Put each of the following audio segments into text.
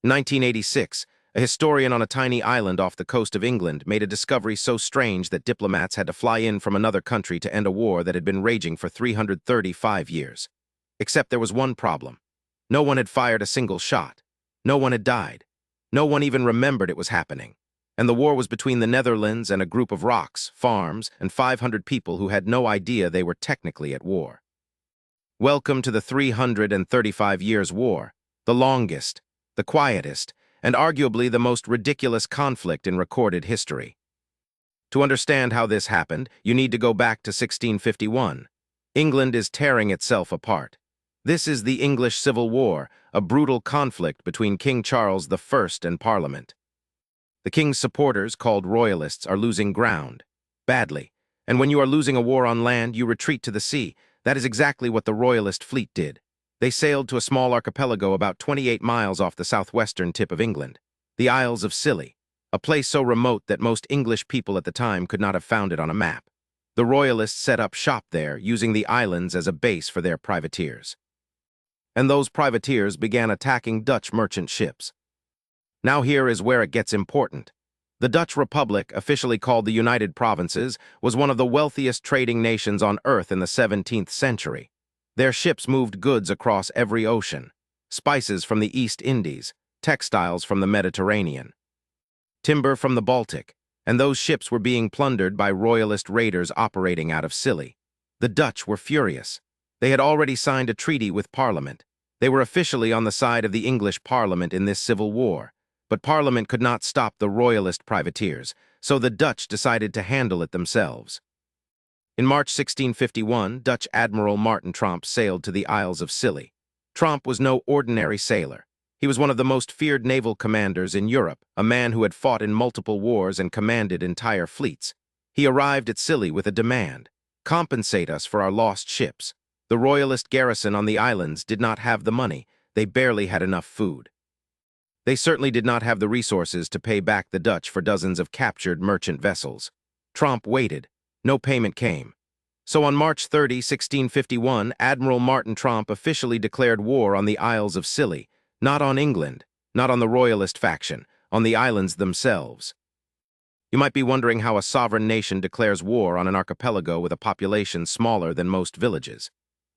In 1986, a historian on a tiny island off the coast of England made a discovery so strange that diplomats had to fly in from another country to end a war that had been raging for 335 years. Except there was one problem. No one had fired a single shot. No one had died. No one even remembered it was happening. And the war was between the Netherlands and a group of rocks, farms, and 500 people who had no idea they were technically at war. Welcome to the 335 Years' War, the longest, the quietest, and arguably the most ridiculous conflict in recorded history. To understand how this happened, you need to go back to 1651. England is tearing itself apart. This is the English Civil War, a brutal conflict between King Charles I and Parliament. The king's supporters, called royalists, are losing ground, badly. And when you are losing a war on land, you retreat to the sea. That is exactly what the royalist fleet did. They sailed to a small archipelago about 28 miles off the southwestern tip of England, the Isles of Scilly, a place so remote that most English people at the time could not have found it on a map. The royalists set up shop there, using the islands as a base for their privateers. And those privateers began attacking Dutch merchant ships. Now here is where it gets important. The Dutch Republic, officially called the United Provinces, was one of the wealthiest trading nations on Earth in the 17th century. Their ships moved goods across every ocean, spices from the East Indies, textiles from the Mediterranean, timber from the Baltic, and those ships were being plundered by royalist raiders operating out of Scilly. The Dutch were furious. They had already signed a treaty with Parliament. They were officially on the side of the English Parliament in this civil war. But Parliament could not stop the royalist privateers, so the Dutch decided to handle it themselves. In March 1651, Dutch Admiral Martin Tromp sailed to the Isles of Scilly. Tromp was no ordinary sailor. He was one of the most feared naval commanders in Europe, a man who had fought in multiple wars and commanded entire fleets. He arrived at Scilly with a demand: compensate us for our lost ships. The royalist garrison on the islands did not have the money. They barely had enough food. They certainly did not have the resources to pay back the Dutch for dozens of captured merchant vessels. Tromp waited. No payment came. So on March 30, 1651, Admiral Martin Tromp officially declared war on the Isles of Scilly, not on England, not on the royalist faction, on the islands themselves. You might be wondering how a sovereign nation declares war on an archipelago with a population smaller than most villages.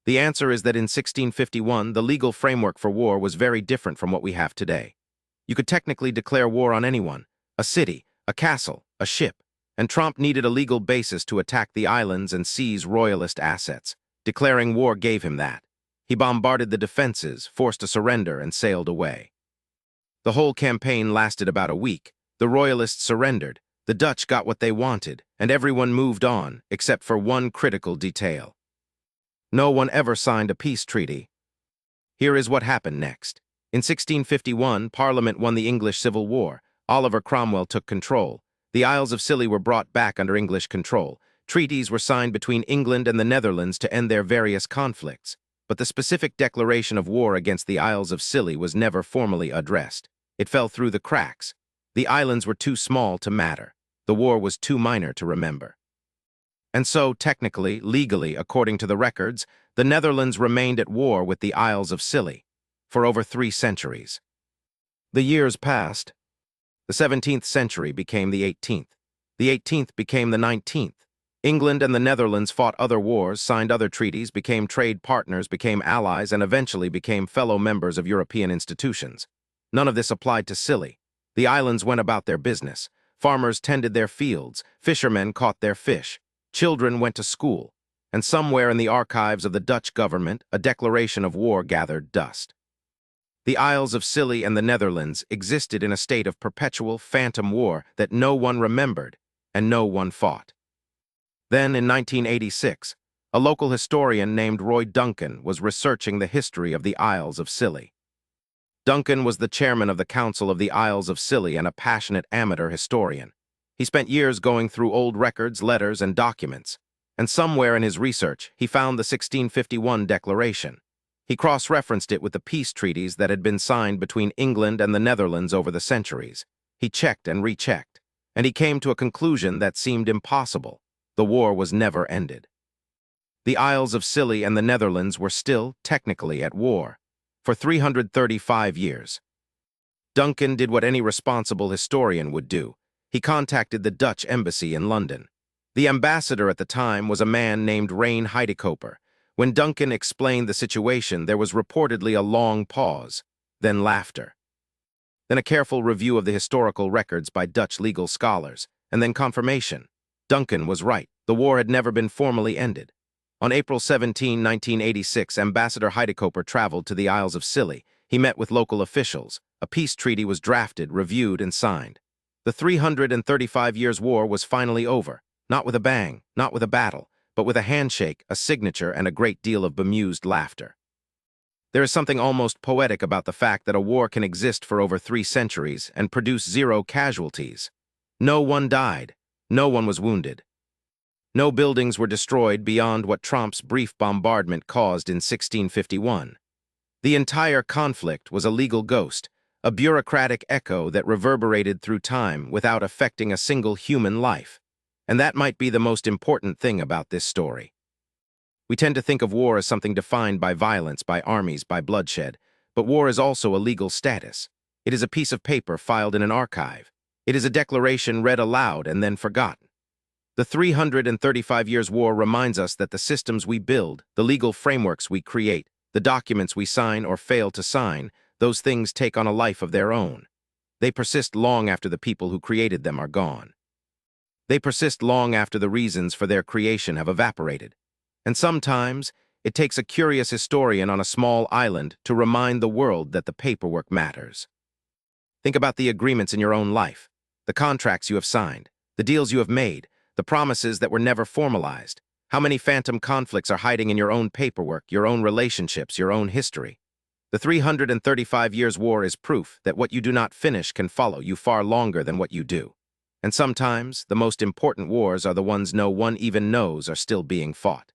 The answer is that in 1651, the legal framework for war was very different from what we have today. You could technically declare war on anyone, a city, a castle, a ship, and Tromp needed a legal basis to attack the islands and seize royalist assets. Declaring war gave him that. He bombarded the defenses, forced a surrender, and sailed away. The whole campaign lasted about a week. The royalists surrendered, the Dutch got what they wanted, and everyone moved on, except for one critical detail. No one ever signed a peace treaty. Here is what happened next. In 1651, Parliament won the English Civil War. Oliver Cromwell took control. The Isles of Scilly were brought back under English control. Treaties were signed between England and the Netherlands to end their various conflicts. But the specific declaration of war against the Isles of Scilly was never formally addressed. It fell through the cracks. The islands were too small to matter. The war was too minor to remember. And so, technically, legally, according to the records, the Netherlands remained at war with the Isles of Scilly for over 3 centuries. The years passed. The 17th century became the 18th. The 18th became the 19th. England and the Netherlands fought other wars, signed other treaties, became trade partners, became allies, and eventually became fellow members of European institutions. None of this applied to Scilly. The islands went about their business. Farmers tended their fields. Fishermen caught their fish. Children went to school. And somewhere in the archives of the Dutch government, a declaration of war gathered dust. The Isles of Scilly and the Netherlands existed in a state of perpetual phantom war that no one remembered and no one fought. Then, in 1986, a local historian named Roy Duncan was researching the history of the Isles of Scilly. Duncan was the chairman of the Council of the Isles of Scilly and a passionate amateur historian. He spent years going through old records, letters, and documents, and somewhere in his research, he found the 1651 declaration. He cross-referenced it with the peace treaties that had been signed between England and the Netherlands over the centuries. He checked and rechecked, and he came to a conclusion that seemed impossible. The war was never ended. The Isles of Scilly and the Netherlands were still, technically, at war for 335 years. Duncan did what any responsible historian would do. He contacted the Dutch embassy in London. The ambassador at the time was a man named Rein Heidekoper. When Duncan explained the situation, there was reportedly a long pause, then laughter. Then a careful review of the historical records by Dutch legal scholars, and then confirmation. Duncan was right. The war had never been formally ended. On April 17, 1986, Ambassador Heidekoper traveled to the Isles of Scilly. He met with local officials. A peace treaty was drafted, reviewed, and signed. The 335 years war was finally over, not with a bang, not with a battle, but with a handshake, a signature, and a great deal of bemused laughter. There is something almost poetic about the fact that a war can exist for over 3 centuries and produce 0 casualties. No one died. No one was wounded. No buildings were destroyed beyond what Tromp's brief bombardment caused in 1651. The entire conflict was a legal ghost, a bureaucratic echo that reverberated through time without affecting a single human life. And that might be the most important thing about this story. We tend to think of war as something defined by violence, by armies, by bloodshed, but war is also a legal status. It is a piece of paper filed in an archive. It is a declaration read aloud and then forgotten. The 335 years war reminds us that the systems we build, the legal frameworks we create, the documents we sign or fail to sign, those things take on a life of their own. They persist long after the people who created them are gone. They persist long after the reasons for their creation have evaporated. And sometimes, it takes a curious historian on a small island to remind the world that the paperwork matters. Think about the agreements in your own life, the contracts you have signed, the deals you have made, the promises that were never formalized. How many phantom conflicts are hiding in your own paperwork, your own relationships, your own history? The 335 years war is proof that what you do not finish can follow you far longer than what you do. And sometimes, the most important wars are the ones no one even knows are still being fought.